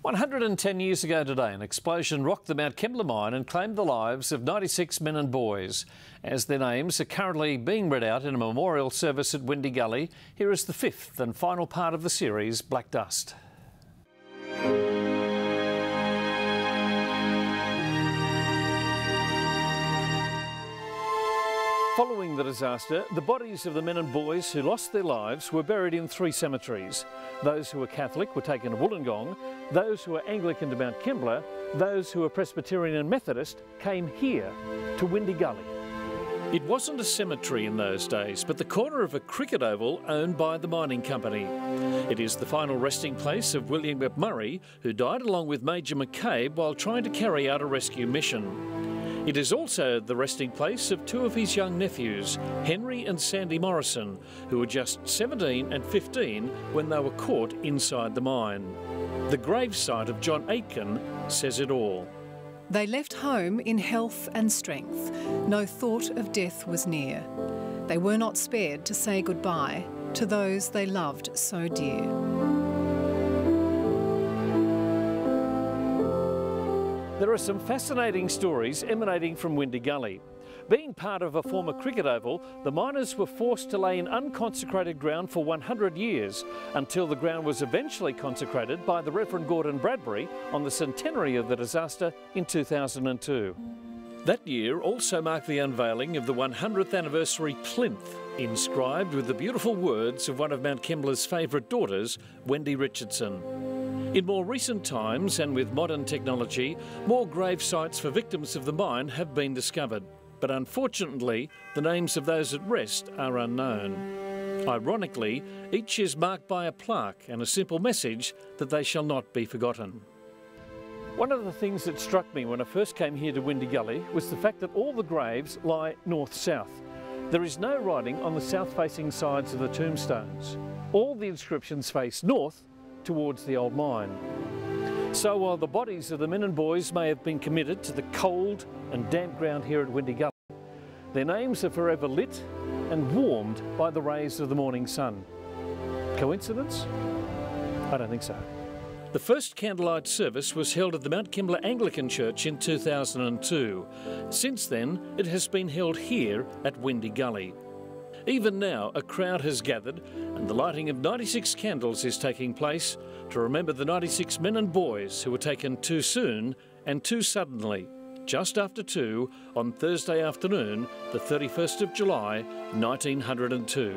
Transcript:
110 years ago today, an explosion rocked the Mount Kembla mine and claimed the lives of 96 men and boys. As their names are currently being read out in a memorial service at Windy Gully, here is the fifth and final part of the series, Black Dust. Following the disaster, the bodies of the men and boys who lost their lives were buried in 3 cemeteries. Those who were Catholic were taken to Wollongong, those who were Anglican to Mount Kembla, those who were Presbyterian and Methodist came here to Windy Gully. It wasn't a cemetery in those days, but the corner of a cricket oval owned by the mining company. It is the final resting place of William McMurray, who died along with Major McCabe while trying to carry out a rescue mission. It is also the resting place of 2 of his young nephews, Henry and Sandy Morrison, who were just 17 and 15 when they were caught inside the mine. The gravesite of John Aitken says it all. They left home in health and strength. No thought of death was near. They were not spared to say goodbye to those they loved so dear. There are some fascinating stories emanating from Windy Gully. Being part of a former cricket oval, the miners were forced to lay in unconsecrated ground for 100 years, until the ground was eventually consecrated by the Reverend Gordon Bradbury on the centenary of the disaster in 2002. That year also marked the unveiling of the 100th anniversary plinth, inscribed with the beautiful words of one of Mount Kembla's favourite daughters, Wendy Richardson. In more recent times and with modern technology, more grave sites for victims of the mine have been discovered. But unfortunately, the names of those at rest are unknown. Ironically, each is marked by a plaque and a simple message that they shall not be forgotten. One of the things that struck me when I first came here to Windy Gully was the fact that all the graves lie north-south. There is no writing on the south-facing sides of the tombstones. All the inscriptions face north, towards the old mine. So while the bodies of the men and boys may have been committed to the cold and damp ground here at Windy Gully, their names are forever lit and warmed by the rays of the morning sun. Coincidence? I don't think so. The first candlelight service was held at the Mount Kembla Anglican Church in 2002. Since then, it has been held here at Windy Gully. Even now, a crowd has gathered and the lighting of 96 candles is taking place to remember the 96 men and boys who were taken too soon and too suddenly, just after 2 on Thursday afternoon, the 31st of July, 1902.